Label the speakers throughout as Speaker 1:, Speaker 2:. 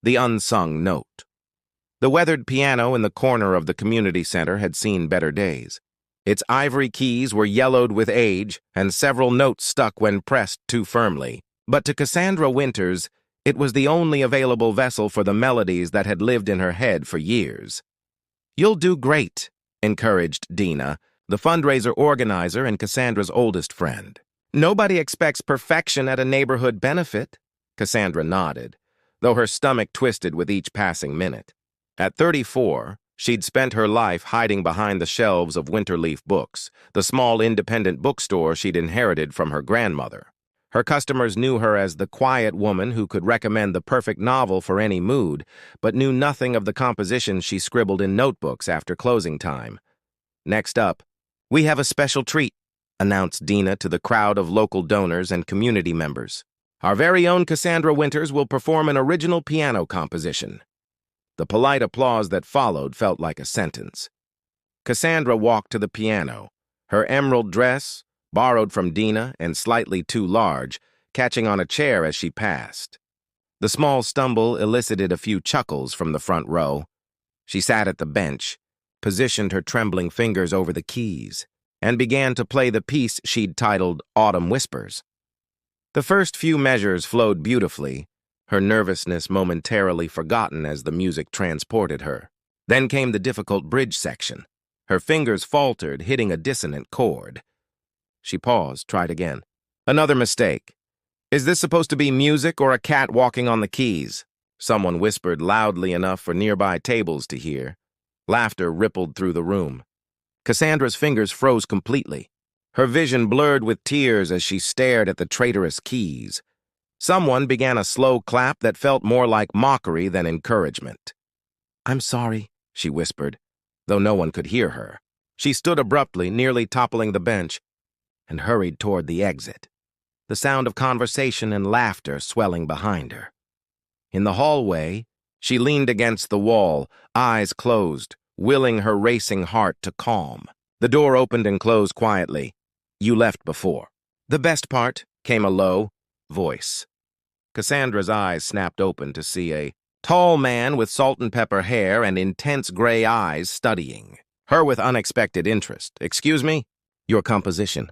Speaker 1: The unsung note. The weathered piano in the corner of the community center had seen better days. Its ivory keys were yellowed with age, and several notes stuck when pressed too firmly. But to Cassandra Winters, it was the only available vessel for the melodies that had lived in her head for years. "You'll do great," encouraged Dina, the fundraiser organizer and Cassandra's oldest friend. "Nobody expects perfection at a neighborhood benefit." Cassandra nodded, though her stomach twisted with each passing minute. At 34, she'd spent her life hiding behind the shelves of Winterleaf Books, the small independent bookstore she'd inherited from her grandmother. Her customers knew her as the quiet woman who could recommend the perfect novel for any mood, but knew nothing of the compositions she scribbled in notebooks after closing time. "Next up, we have a special treat," announced Dina to the crowd of local donors and community members. "Our very own Cassandra Winters will perform an original piano composition." The polite applause that followed felt like a sentence. Cassandra walked to the piano, her emerald dress, borrowed from Dina and slightly too large, catching on a chair as she passed. The small stumble elicited a few chuckles from the front row. She sat at the bench, positioned her trembling fingers over the keys, and began to play the piece she'd titled Autumn Whispers. The first few measures flowed beautifully, her nervousness momentarily forgotten as the music transported her. Then came the difficult bridge section. Her fingers faltered, hitting a dissonant chord. She paused, tried again. "Another mistake. Is this supposed to be music or a cat walking on the keys?" Someone whispered loudly enough for nearby tables to hear. Laughter rippled through the room. Cassandra's fingers froze completely. Her vision blurred with tears as she stared at the traitorous keys. Someone began a slow clap that felt more like mockery than encouragement. "I'm sorry," she whispered, though no one could hear her. She stood abruptly, nearly toppling the bench, and hurried toward the exit, the sound of conversation and laughter swelling behind her. In the hallway, she leaned against the wall, eyes closed, willing her racing heart to calm. The door opened and closed quietly. "You left before." "The best part," came a low voice. Cassandra's eyes snapped open to see a tall man with salt and pepper hair and intense gray eyes studying her with unexpected interest. "Excuse me?" "Your composition."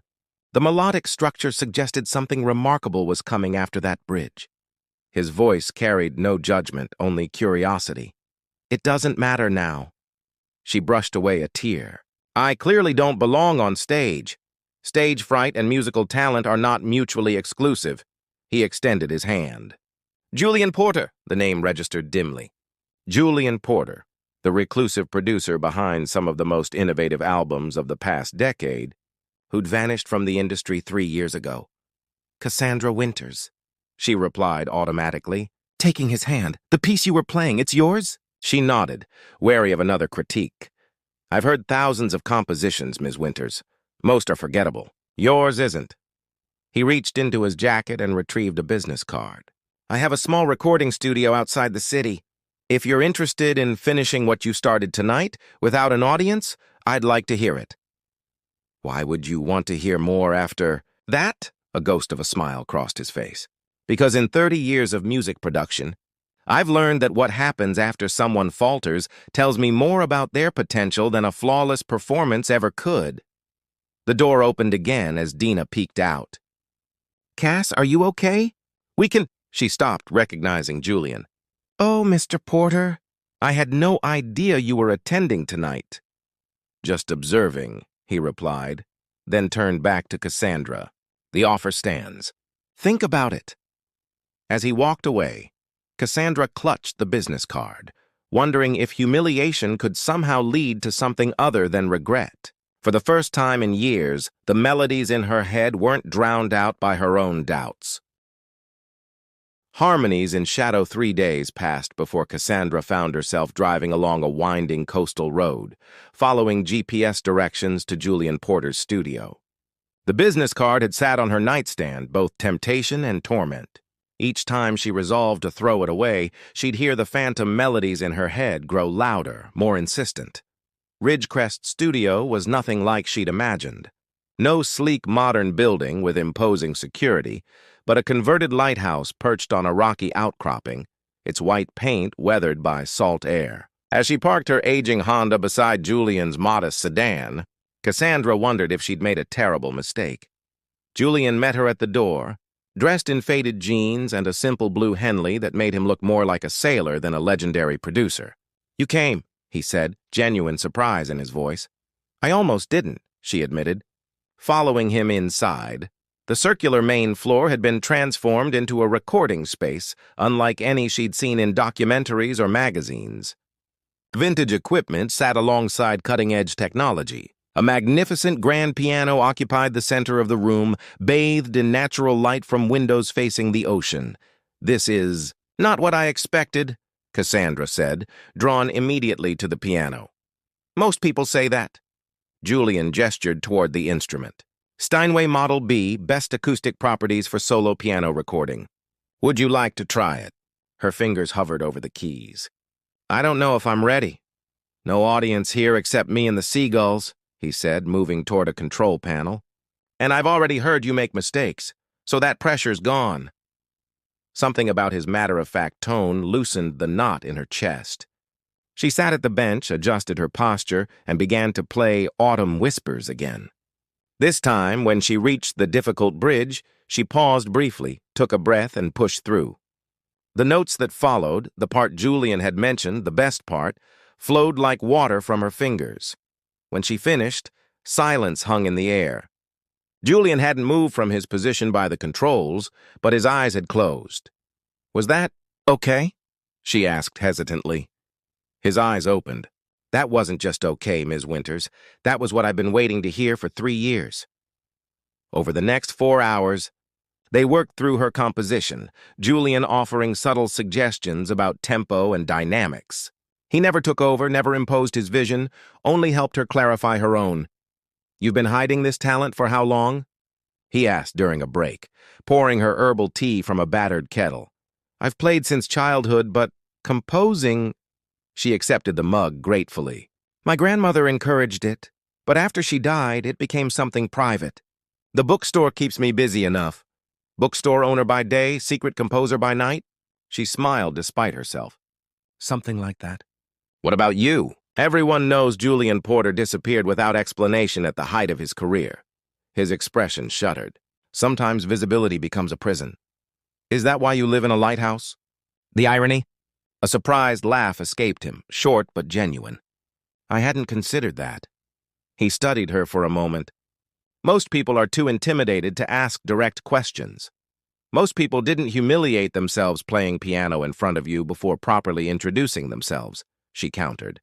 Speaker 1: The melodic structure suggested something remarkable was coming after that bridge. His voice carried no judgment, only curiosity. "It doesn't matter now." She brushed away a tear. "I clearly don't belong on stage. Stage fright and musical talent are not mutually exclusive." He extended his hand. "Julian Porter," the name registered dimly. Julian Porter, the reclusive producer behind some of the most innovative albums of the past decade, who'd vanished from the industry 3 years ago. "Cassandra Winters," she replied automatically, taking his hand. "The piece you were playing, it's yours?" She nodded, wary of another critique. "I've heard thousands of compositions, Ms. Winters. Most are forgettable. Yours isn't." He reached into his jacket and retrieved a business card. "I have a small recording studio outside the city. If you're interested in finishing what you started tonight without an audience, I'd like to hear it." "Why would you want to hear more after that?" A ghost of a smile crossed his face. "Because in 30 years of music production, I've learned that what happens after someone falters tells me more about their potential than a flawless performance ever could." The door opened again as Dina peeked out. "Cass, are you okay? We can—" She stopped, recognizing Julian. "Oh, Mr. Porter, I had no idea you were attending tonight." "Just observing," he replied, then turned back to Cassandra. "The offer stands. Think about it." As he walked away, Cassandra clutched the business card, wondering if humiliation could somehow lead to something other than regret. For the first time in years, the melodies in her head weren't drowned out by her own doubts. Harmonies in shadow 3 days passed before Cassandra found herself driving along a winding coastal road, following GPS directions to Julian Porter's studio. The business card had sat on her nightstand, both temptation and torment. Each time she resolved to throw it away, she'd hear the phantom melodies in her head grow louder, more insistent. Ridgecrest Studio was nothing like she'd imagined. No sleek modern building with imposing security, but a converted lighthouse perched on a rocky outcropping, its white paint weathered by salt air. As she parked her aging Honda beside Julian's modest sedan, Cassandra wondered if she'd made a terrible mistake. Julian met her at the door, dressed in faded jeans and a simple blue Henley that made him look more like a sailor than a legendary producer. "You came," he said, genuine surprise in his voice. "I almost didn't," she admitted. Following him inside, the circular main floor had been transformed into a recording space unlike any she'd seen in documentaries or magazines. Vintage equipment sat alongside cutting-edge technology. A magnificent grand piano occupied the center of the room, bathed in natural light from windows facing the ocean. "This is not what I expected," Cassandra said, drawn immediately to the piano. "Most people say that." Julian gestured toward the instrument. "Steinway Model B, best acoustic properties for solo piano recording. Would you like to try it?" Her fingers hovered over the keys. "I don't know if I'm ready. No audience here except me and the seagulls," he said, moving toward a control panel. "And I've already heard you make mistakes, so that pressure's gone." Something about his matter-of-fact tone loosened the knot in her chest. She sat at the bench, adjusted her posture, and began to play Autumn Whispers again. This time, when she reached the difficult bridge, she paused briefly, took a breath, and pushed through. The notes that followed, the part Julian had mentioned, the best part, flowed like water from her fingers. When she finished, silence hung in the air. Julian hadn't moved from his position by the controls, but his eyes had closed. "Was that okay?" she asked hesitantly. His eyes opened. "That wasn't just okay, Ms. Winters. That was what I've been waiting to hear for 3 years." Over the next 4 hours, they worked through her composition, Julian offering subtle suggestions about tempo and dynamics. He never took over, never imposed his vision, only helped her clarify her own. "You've been hiding this talent for how long?" he asked during a break, pouring her herbal tea from a battered kettle. "I've played since childhood, but composing—" She accepted the mug gratefully. "My grandmother encouraged it, but after she died, it became something private. The bookstore keeps me busy enough. Bookstore owner by day, secret composer by night?" She smiled despite herself. "Something like that." "What about you?" Everyone knows Julian Porter disappeared without explanation at the height of his career. His expression shuddered. "Sometimes visibility becomes a prison." "Is that why you live in a lighthouse?" The irony? A surprised laugh escaped him, short but genuine. "I hadn't considered that." He studied her for a moment. "Most people are too intimidated to ask direct questions. Most people didn't humiliate themselves playing piano in front of you before properly introducing themselves," she countered.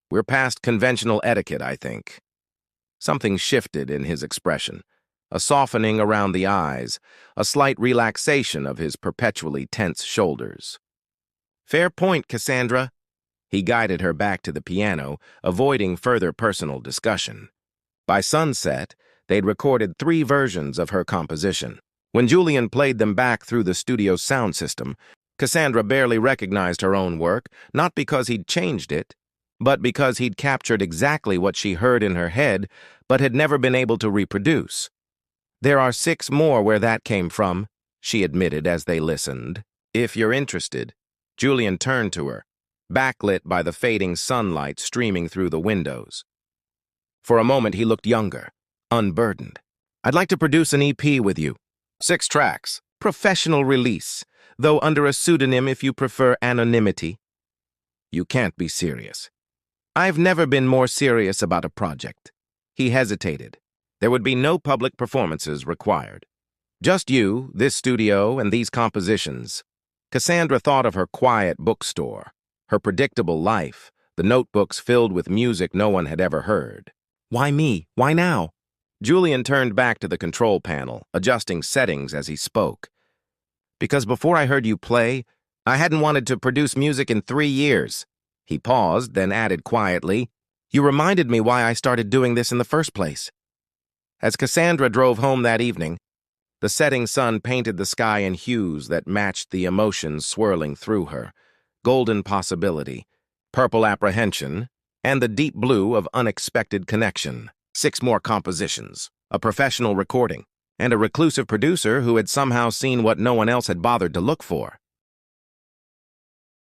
Speaker 1: "We're past conventional etiquette, I think." Something shifted in his expression, a softening around the eyes, a slight relaxation of his perpetually tense shoulders. "Fair point, Cassandra." He guided her back to the piano, avoiding further personal discussion. By sunset, they'd recorded 3 versions of her composition. When Julian played them back through the studio's sound system, Cassandra barely recognized her own work, not because he'd changed it, but because he'd captured exactly what she heard in her head but had never been able to reproduce. "There are 6 more where that came from," she admitted as they listened. "If you're interested." Julian turned to her, backlit by the fading sunlight streaming through the windows. For a moment he looked younger, unburdened. "I'd like to produce an EP with you. 6 tracks. Professional release, though under a pseudonym if you prefer anonymity." "You can't be serious." "I've never been more serious about a project." He hesitated. There would be no public performances required. Just you, this studio, and these compositions. Cassandra thought of her quiet bookstore, her predictable life, the notebooks filled with music no one had ever heard. "Why me? Why now?" Julian turned back to the control panel, adjusting settings as he spoke. "Because before I heard you play, I hadn't wanted to produce music in 3 years. He paused, then added quietly, "You reminded me why I started doing this in the first place." As Cassandra drove home that evening, the setting sun painted the sky in hues that matched the emotions swirling through her: golden possibility, purple apprehension, and the deep blue of unexpected connection. 6 more compositions, a professional recording, and a reclusive producer who had somehow seen what no one else had bothered to look for.